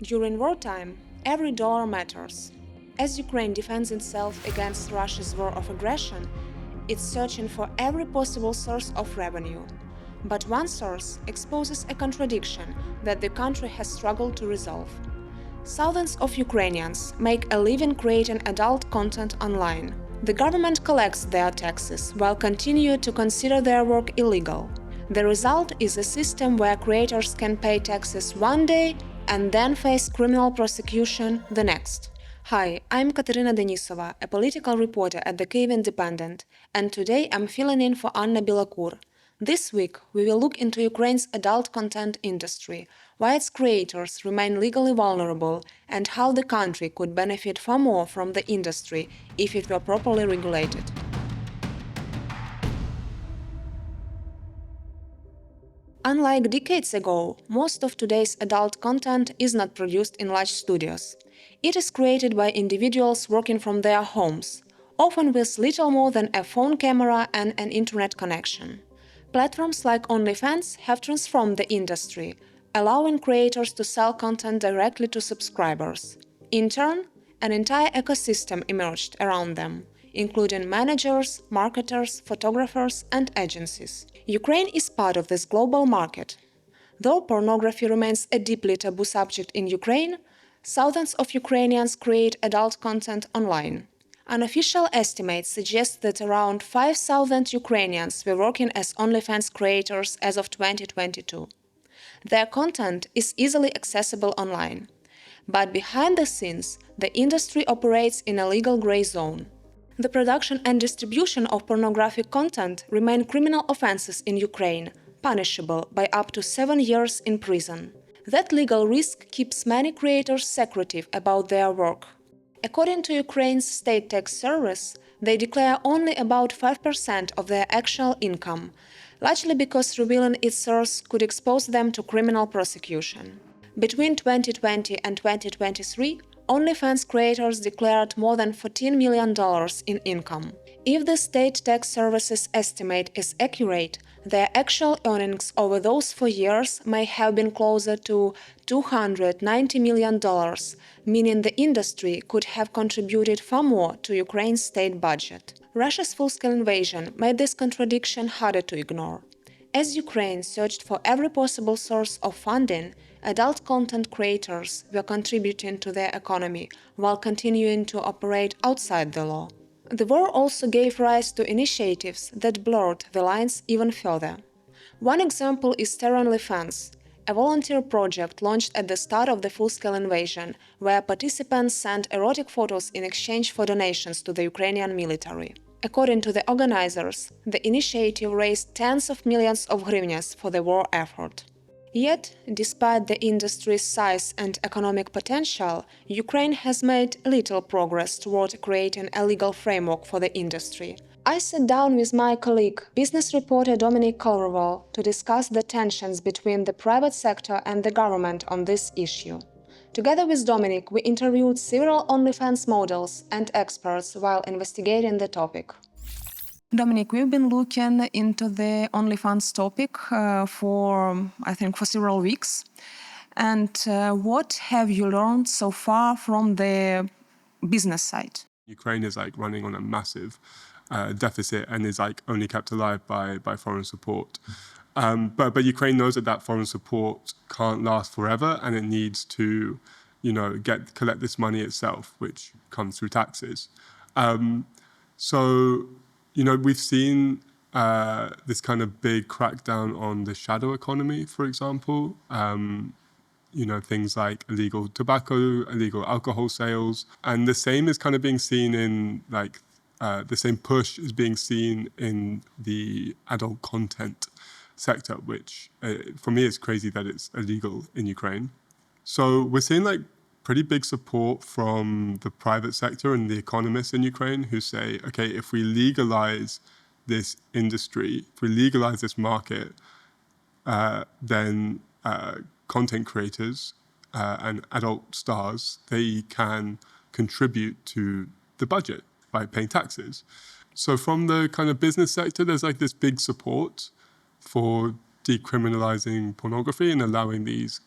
During wartime, every dollar matters. As Ukraine defends itself against Russia's war of aggression, it's searching for every possible source of revenue. But one source exposes a contradiction that the country has struggled to resolve. Thousands of Ukrainians make a living creating adult content online. The government collects their taxes while continuing to consider their work illegal. The result is a system where creators can pay taxes one day and then face criminal prosecution the next. Hi, I'm Kateryna Denisova, a political reporter at the Kyiv Independent, and today I'm filling in for Anna Bilakur. This week, we will look into Ukraine's adult content industry, why its creators remain legally vulnerable, and how the country could benefit far more from the industry if it were properly regulated. Unlike decades ago, most of today's adult content is not produced in large studios. It is created by individuals working from their homes, often with little more than a phone camera and an internet connection. Platforms like OnlyFans have transformed the industry, allowing creators to sell content directly to subscribers. In turn, an entire ecosystem emerged around them, including managers, marketers, photographers, and agencies. Ukraine is part of this global market. Though pornography remains a deeply taboo subject in Ukraine, thousands of Ukrainians create adult content online. Unofficial estimates suggest that around 5,000 Ukrainians were working as OnlyFans creators as of 2022. Their content is easily accessible online. But behind the scenes, the industry operates in a legal gray zone. The production and distribution of pornographic content remain criminal offenses in Ukraine, punishable by up to 7 years in prison. That legal risk keeps many creators secretive about their work. According to Ukraine's state tax service, they declare only about 5% of their actual income, largely because revealing its source could expose them to criminal prosecution. Between 2020 and 2023, OnlyFans creators declared more than $14 million in income. If the state tax service's estimate is accurate, their actual earnings over those 4 years may have been closer to $290 million, meaning the industry could have contributed far more to Ukraine's state budget. Russia's full-scale invasion made this contradiction harder to ignore. As Ukraine searched for every possible source of funding, adult content creators were contributing to their economy while continuing to operate outside the law. The war also gave rise to initiatives that blurred the lines even further. One example is OnlyFans, a volunteer project launched at the start of the full-scale invasion, where participants sent erotic photos in exchange for donations to the Ukrainian military. According to the organizers, the initiative raised tens of millions of hryvnias for the war effort. Yet, despite the industry's size and economic potential, Ukraine has made little progress toward creating a legal framework for the industry. I sat down with my colleague, business reporter Dominic Kolarov, to discuss the tensions between the private sector and the government on this issue. Together with Dominic, we interviewed several OnlyFans models and experts while investigating the topic. Dominic, we've been looking into the OnlyFans topic for several weeks. And what have you learned so far from the business side? Ukraine is running on a massive deficit and is only kept alive by foreign support. But Ukraine knows that foreign support can't last forever, and it needs to, collect this money itself, which comes through taxes. We've seen this kind of big crackdown on the shadow economy, for example. Things like illegal tobacco, illegal alcohol sales, and the same is kind of being seen in the same push is being seen in the adult content sector, which for me is crazy that it's illegal in Ukraine. So we're seeing pretty big support from the private sector and the economists in Ukraine who say, okay, if we legalize this industry, if we legalize this market, then content creators and adult stars, they can contribute to the budget by paying taxes. So from the kind of business sector, there's this big support for decriminalizing pornography and allowing these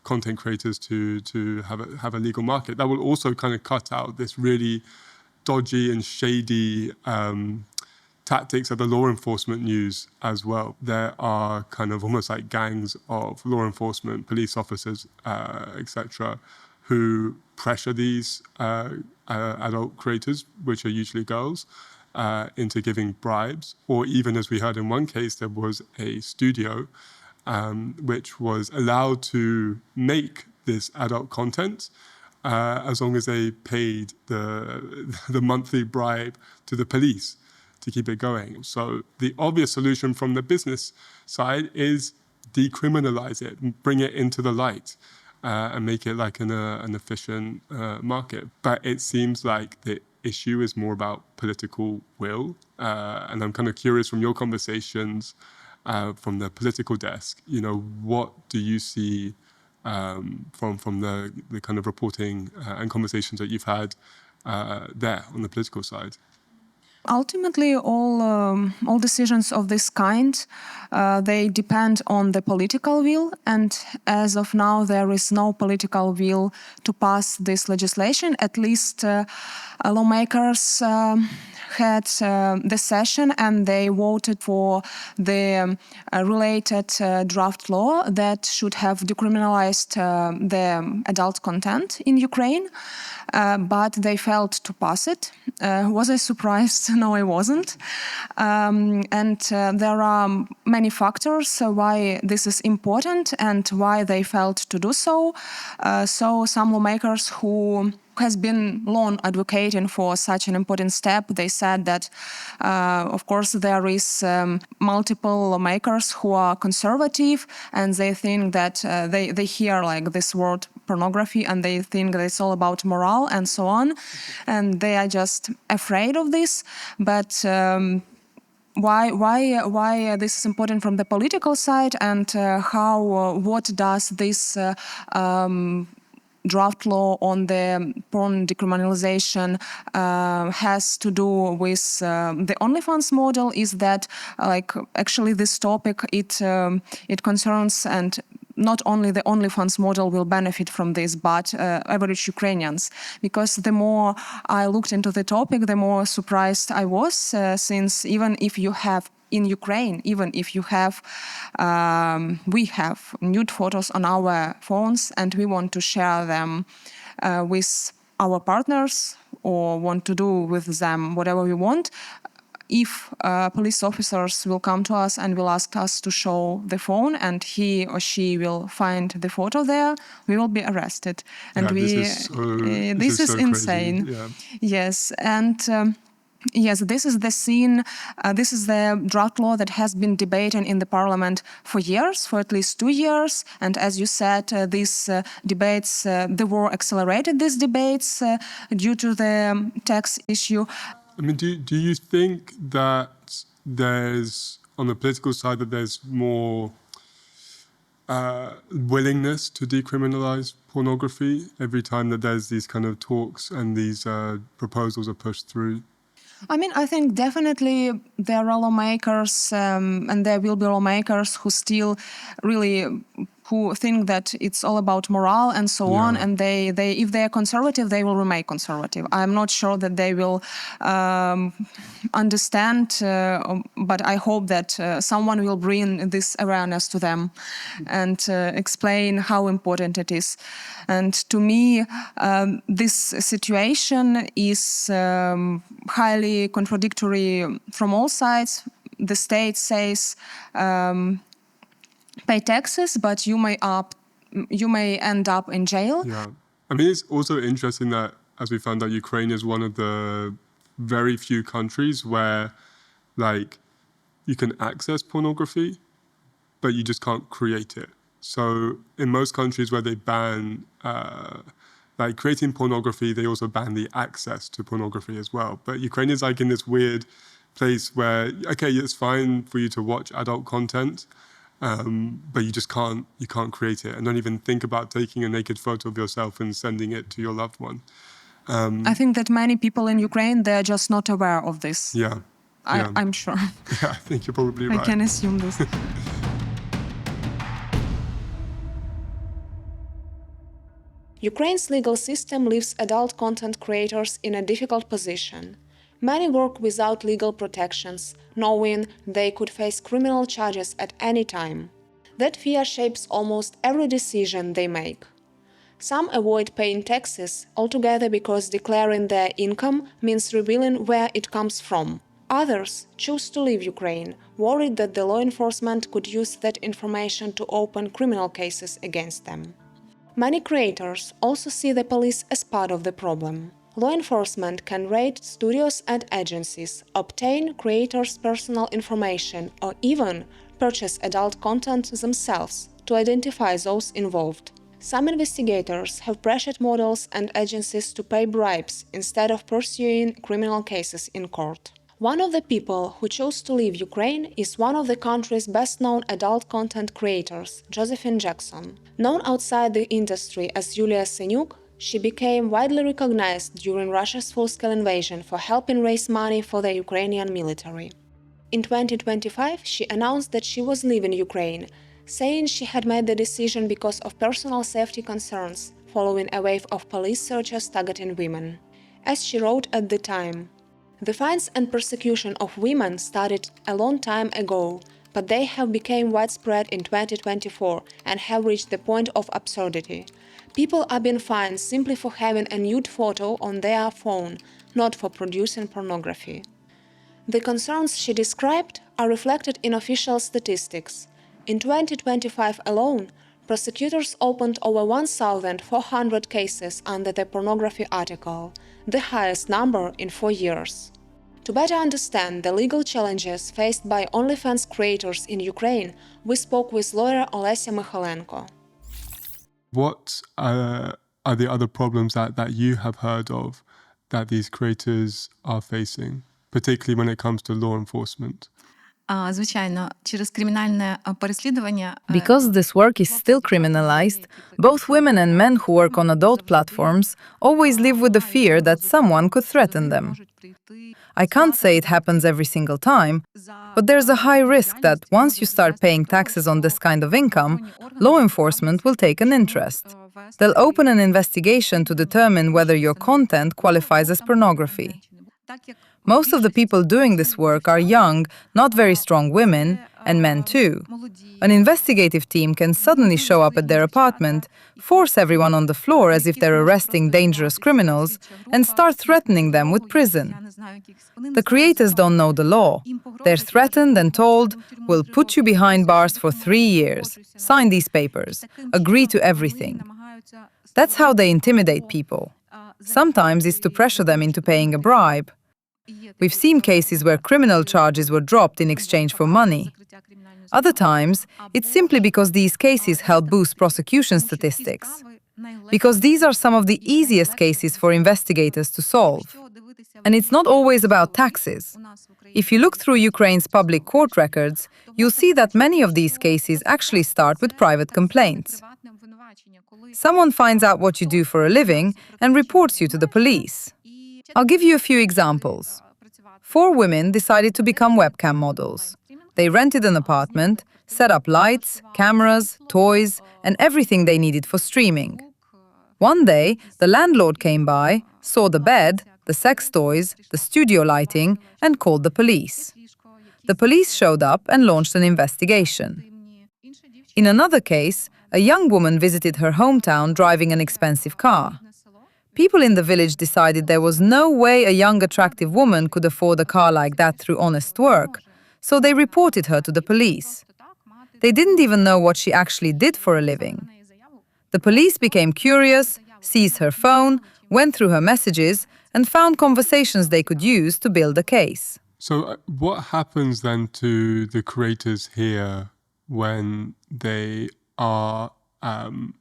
content creators to have a legal market. That will also kind of cut out this really dodgy and shady tactics that the law enforcement use as well. There are kind of almost like gangs of law enforcement, police officers, etc., who pressure these adult creators, which are usually girls, into giving bribes. Or even, as we heard in one case, there was a studio which was allowed to make this adult content as long as they paid the monthly bribe to the police to keep it going. So the obvious solution from the business side is decriminalize it, bring it into the light, and make it like an efficient market. But it seems like the issue is more about political will. And I'm kind of curious from your conversations from the political desk, what do you see from the kind of reporting and conversations that you've had there on the political side? Ultimately, all decisions of this kind, they depend on the political will, and as of now, there is no political will to pass this legislation. At least lawmakers had the session and they voted for the related draft law that should have decriminalized the adult content in Ukraine, but they failed to pass it. Was I surprised? No, I wasn't. And there are many factors why this is important and why they failed to do so. So some lawmakers who has been long advocating for such an important step, they said that, of course, there is multiple lawmakers who are conservative, and they think that they hear like this word pornography and they think that it's all about morale and so on, and they are just afraid of this. But why this is important from the political side, and what does this draft law on the porn decriminalization has to do with the OnlyFans model is that, actually this topic, it concerns, and not only the OnlyFans model will benefit from this, but average Ukrainians. Because the more I looked into the topic, the more surprised I was, since even if you have in Ukraine, even if you have, we have nude photos on our phones and we want to share them with our partners or want to do with them whatever we want, if police officers will come to us and will ask us to show the phone and he or she will find the photo there, we will be arrested. And this is insane. Yeah. Yes, and yes, this is the scene, this is the draft law that has been debated in the parliament for years, for at least 2 years. And as you said, these debates, the war accelerated these debates due to the tax issue. I mean, do you think that there's, on the political side, that there's more willingness to decriminalize pornography every time that there's these kind of talks and these proposals are pushed through? I mean, I think definitely there are lawmakers and there will be lawmakers who still really who think that it's all about morale and so on, and they if they are conservative, they will remain conservative. I'm not sure that they will understand, but I hope that someone will bring this awareness to them and explain how important it is. And to me, this situation is highly contradictory from all sides. The state says, pay taxes, but you may end up in jail. Yeah, I mean, it's also interesting that, as we found out, Ukraine is one of the very few countries where, you can access pornography, but you just can't create it. So in most countries where they ban, creating pornography, they also ban the access to pornography as well. But Ukraine is in this weird place where, okay, it's fine for you to watch adult content, but you can't create it, and don't even think about taking a naked photo of yourself and sending it to your loved one. I think that many people in Ukraine, they're just not aware of this. Yeah. I'm sure. Yeah, I think you're probably right. I can assume this. Ukraine's legal system leaves adult content creators in a difficult position. Many work without legal protections, knowing they could face criminal charges at any time. That fear shapes almost every decision they make. Some avoid paying taxes altogether because declaring their income means revealing where it comes from. Others choose to leave Ukraine, worried that the law enforcement could use that information to open criminal cases against them. Many creators also see the police as part of the problem. Law enforcement can raid studios and agencies, obtain creators' personal information, or even purchase adult content themselves to identify those involved. Some investigators have pressured models and agencies to pay bribes instead of pursuing criminal cases in court. One of the people who chose to leave Ukraine is one of the country's best-known adult content creators, Josephine Jackson. Known outside the industry as Yulia Senyuk, she became widely recognized during Russia's full-scale invasion for helping raise money for the Ukrainian military. In 2025, she announced that she was leaving Ukraine, saying she had made the decision because of personal safety concerns following a wave of police searches targeting women. As she wrote at the time, "The fines and persecution of women started a long time ago, but they have become widespread in 2024 and have reached the point of absurdity. People are being fined simply for having a nude photo on their phone, not for producing pornography." The concerns she described are reflected in official statistics. In 2025 alone, prosecutors opened over 1,400 cases under the pornography article, the highest number in 4 years. To better understand the legal challenges faced by OnlyFans creators in Ukraine, we spoke with lawyer Olesya Michalenko. What are the other problems that you have heard of that these creators are facing, particularly when it comes to law enforcement? Звичайно, через кримінальне переслідування. Because this work is still criminalized, both women and men who work on adult platforms always live with the fear that someone could threaten them. I can't say it happens every single time, but there's a high risk that once you start paying taxes on this kind of income, law enforcement will take an interest. They'll open an investigation to determine whether your content qualifies as pornography. Most of the people doing this work are young, not very strong women, and men too. An investigative team can suddenly show up at their apartment, force everyone on the floor as if they're arresting dangerous criminals, and start threatening them with prison. The creators don't know the law. They're threatened and told, "We'll put you behind bars for 3 years. Sign these papers. Agree to everything." That's how they intimidate people. Sometimes it's to pressure them into paying a bribe. We've seen cases where criminal charges were dropped in exchange for money. Other times, it's simply because these cases help boost prosecution statistics. Because these are some of the easiest cases for investigators to solve. And it's not always about taxes. If you look through Ukraine's public court records, you'll see that many of these cases actually start with private complaints. Someone finds out what you do for a living and reports you to the police. I'll give you a few examples. 4 women decided to become webcam models. They rented an apartment, set up lights, cameras, toys, and everything they needed for streaming. One day, the landlord came by, saw the bed, the sex toys, the studio lighting, and called the police. The police showed up and launched an investigation. In another case, a young woman visited her hometown driving an expensive car. People in the village decided there was no way a young, attractive woman could afford a car like that through honest work, so they reported her to the police. They didn't even know what she actually did for a living. The police became curious, seized her phone, went through her messages, and found conversations they could use to build a case. So what happens then to the creators here when they are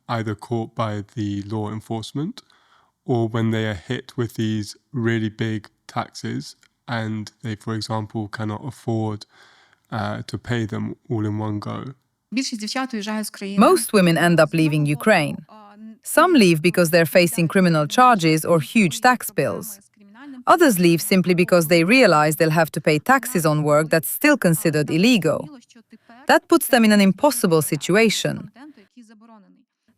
either caught by the law enforcement or when they are hit with these really big taxes and they, for example, cannot afford to pay them all in one go? Most women end up leaving Ukraine. Some leave because they're facing criminal charges or huge tax bills. Others leave simply because they realize they'll have to pay taxes on work that's still considered illegal. That puts them in an impossible situation.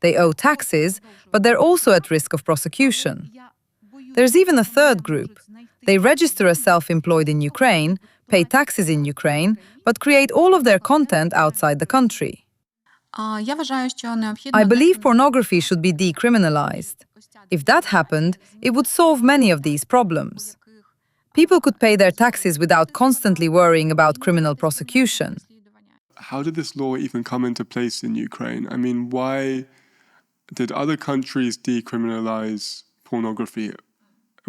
They owe taxes, but they're also at risk of prosecution. There's even a third group. They register as self-employed in Ukraine, pay taxes in Ukraine, but create all of their content outside the country. Я вважаю, що необхідно I believe pornography should be decriminalized. If that happened, it would solve many of these problems. People could pay their taxes without constantly worrying about criminal prosecution. How did this law even come into place in Ukraine? I mean, why did other countries decriminalize pornography?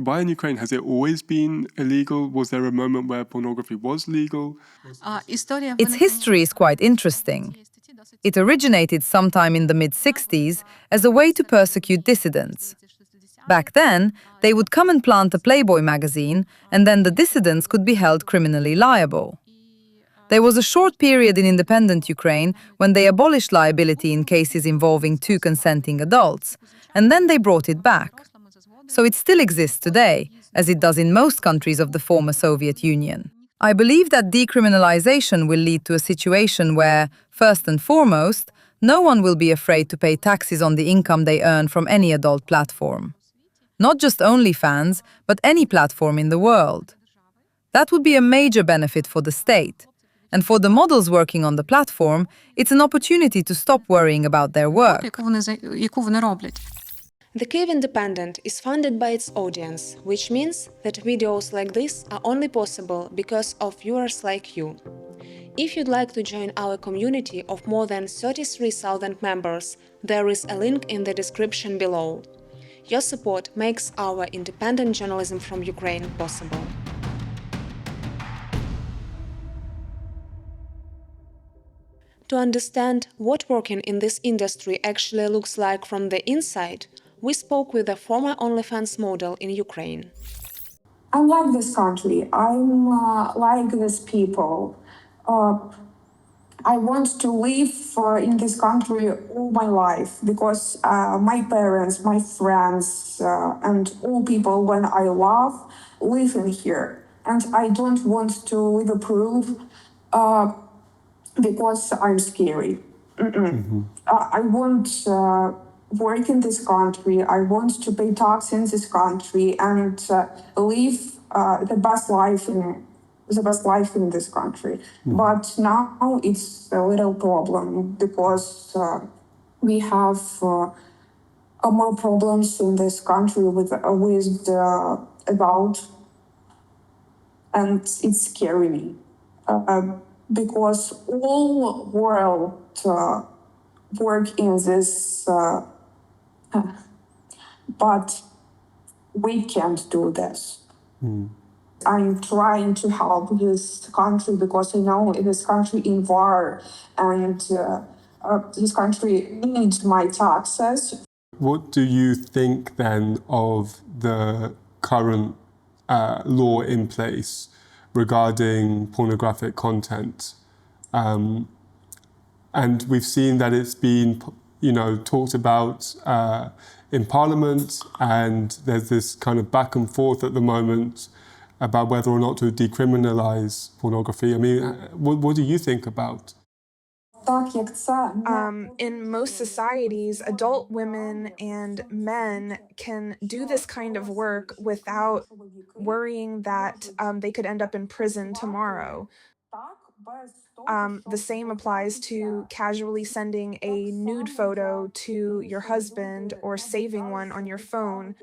Why in Ukraine? Has it always been illegal? Was there a moment where pornography was legal? Its history is quite interesting. It originated sometime in the mid-60s as a way to persecute dissidents. Back then, they would come and plant a Playboy magazine, and then the dissidents could be held criminally liable. There was a short period in independent Ukraine when they abolished liability in cases involving two consenting adults, and then they brought it back. So it still exists today, as it does in most countries of the former Soviet Union. I believe that decriminalization will lead to a situation where, first and foremost, no one will be afraid to pay taxes on the income they earn from any adult platform. Not just OnlyFans, but any platform in the world. That would be a major benefit for the state. And for the models working on the platform, it's an opportunity to stop worrying about their work. яку вони роблять. The Kyiv Independent is funded by its audience, which means that videos like this are only possible because of viewers like you. If you'd like to join our community of more than 33,000 members, there is a link in the description below. Your support makes our independent journalism from Ukraine possible. To understand what working in this industry actually looks like from the inside, we spoke with a former OnlyFans model in Ukraine. I like this country. I'm like these people. I want to live in this country all my life because my parents, my friends, and all people when I love live in here. And I don't want to live abroad because I'm scary. I want work in this country. I want to pay tax in this country and live the best life in this country. But now it's a little problem because we have more problems in this country with adult, and it's scary me because all world work in this, but we can't do this. I'm trying to help this country because I know this country in war, and this country needs my taxes. What do you think then of the current law in place regarding pornographic content? And we've seen that it's been, talked about in Parliament, and there's this kind of back and forth at the moment about whether or not to decriminalize pornography. I mean, what do you think about? In most societies, adult women and men can do this kind of work without worrying that they could end up in prison tomorrow. The same applies to casually sending a nude photo to your husband or saving one on your phone.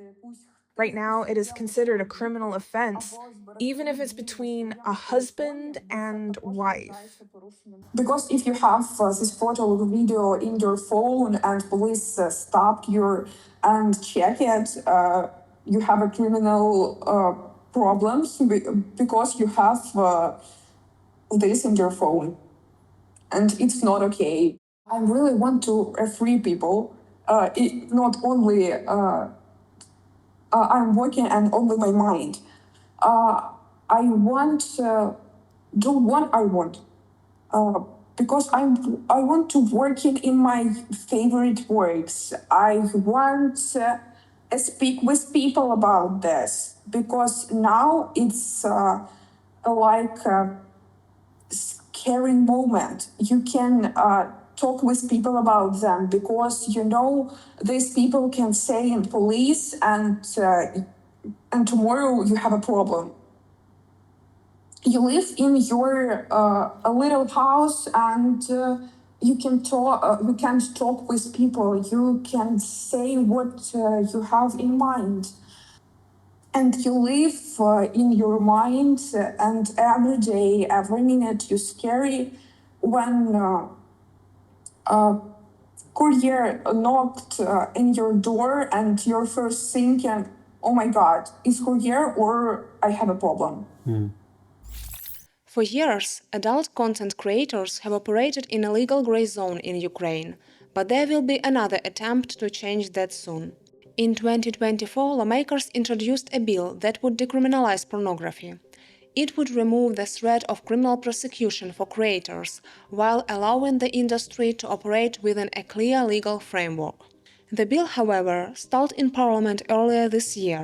Right now, it is considered a criminal offense, even if it's between a husband and wife. Because if you have this photo or video in your phone and police stop you and check it, you have a criminal problems because you have this in your phone. And it's not okay. I really want to free people. Not only I'm working and only my mind. I want do what I want. Because I want to work in my favorite works. I want to speak with people about this because now it's like a scary moment. You can talk with people about them, because these people can say in police, and tomorrow you have a problem. You live in your a little house, and you can talk. You can't talk with people. You can say what you have in mind, and you live in your mind, and every day, every minute, you're scary when courier knocked in your door, and you're first thinking, "Oh my God, is courier or I have a problem?" For years, adult content creators have operated in a legal gray zone in Ukraine, but there will be another attempt to change that soon. In 2024, lawmakers introduced a bill that would decriminalize pornography. It would remove the threat of criminal prosecution for creators, while allowing the industry to operate within a clear legal framework. The bill, however, stalled in Parliament earlier this year.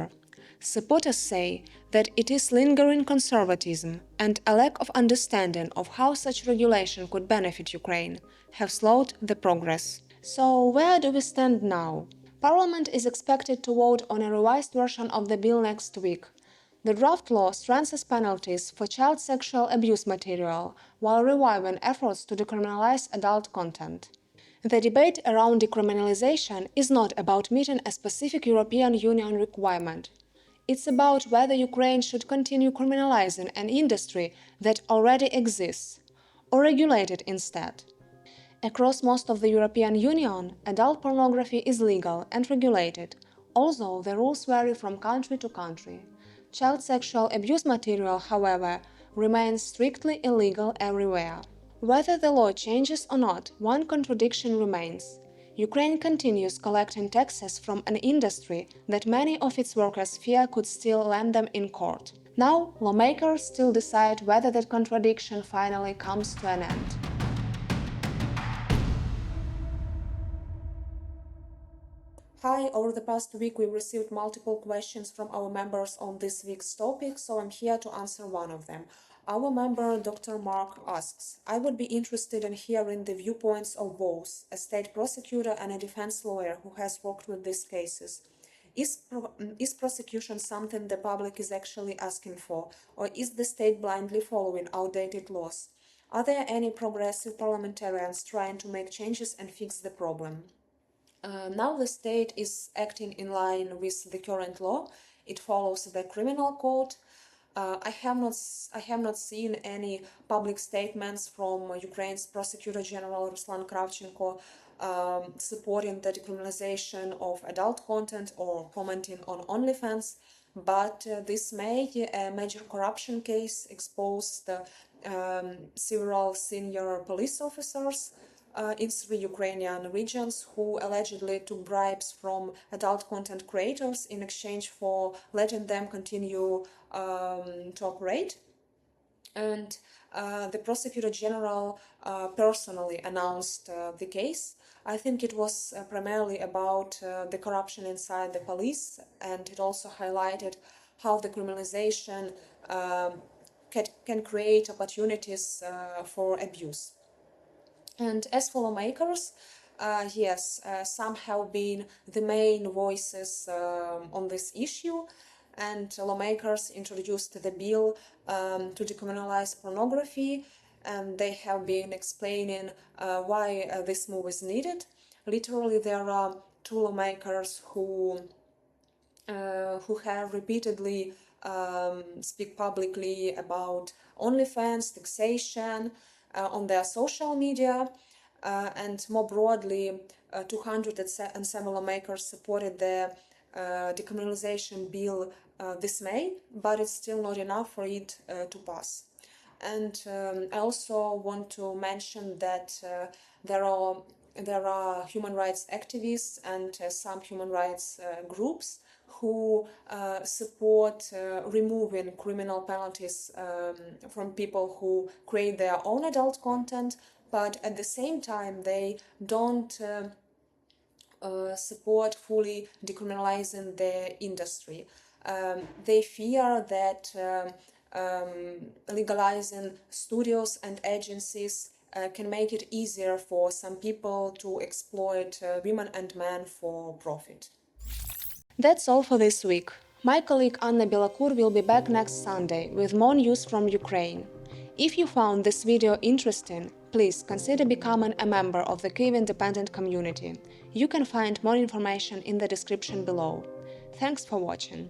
Supporters say that it is lingering conservatism and a lack of understanding of how such regulation could benefit Ukraine have slowed the progress. So, where do we stand now? Parliament is expected to vote on a revised version of the bill next week. The draft law strengthens penalties for child sexual abuse material while reviving efforts to decriminalize adult content. The debate around decriminalization is not about meeting a specific European Union requirement. It's about whether Ukraine should continue criminalizing an industry that already exists, or regulate it instead. Across most of the European Union, adult pornography is legal and regulated, although the rules vary from country to country. Child sexual abuse material, however, remains strictly illegal everywhere. Whether the law changes or not, one contradiction remains. Ukraine continues collecting taxes from an industry that many of its workers fear could still land them in court. Now, lawmakers still decide whether that contradiction finally comes to an end. Hi, over the past week we've received multiple questions from our members on this week's topic, so I'm here to answer one of them. Our member, Dr. Mark, asks, I would be interested in hearing the viewpoints of both a state prosecutor and a defense lawyer who has worked with these cases. Is prosecution something the public is actually asking for, or is the state blindly following outdated laws? Are there any progressive parliamentarians trying to make changes and fix the problem? Now the state is acting in line with the current law. It follows the criminal code. I have not seen any public statements from Ukraine's Prosecutor General Ruslan Kravchenko supporting the decriminalization of adult content or commenting on OnlyFans. But this May, a major corruption case exposed several senior police officers in 3 Ukrainian regions who allegedly took bribes from adult content creators in exchange for letting them continue to operate. And the Prosecutor General personally announced the case. I think it was primarily about the corruption inside the police, and it also highlighted how the criminalization can create opportunities for abuse. And as for lawmakers, yes, some have been the main voices on this issue, and lawmakers introduced the bill to decriminalize pornography, and they have been explaining why this move is needed. Literally, there are 2 lawmakers who have repeatedly speak publicly about OnlyFans, taxation on their social media, and more broadly, 207 lawmakers supported the decriminalization bill this May, but it's still not enough for it to pass. And I also want to mention that there are human rights activists and some human rights groups who support removing criminal penalties from people who create their own adult content, but at the same time they don't support fully decriminalizing the industry. They fear that legalizing studios and agencies can make it easier for some people to exploit women and men for profit. That's all for this week. My colleague Anna Belakur will be back next Sunday with more news from Ukraine. If you found this video interesting, please consider becoming a member of the Kyiv Independent community. You can find more information in the description below. Thanks for watching.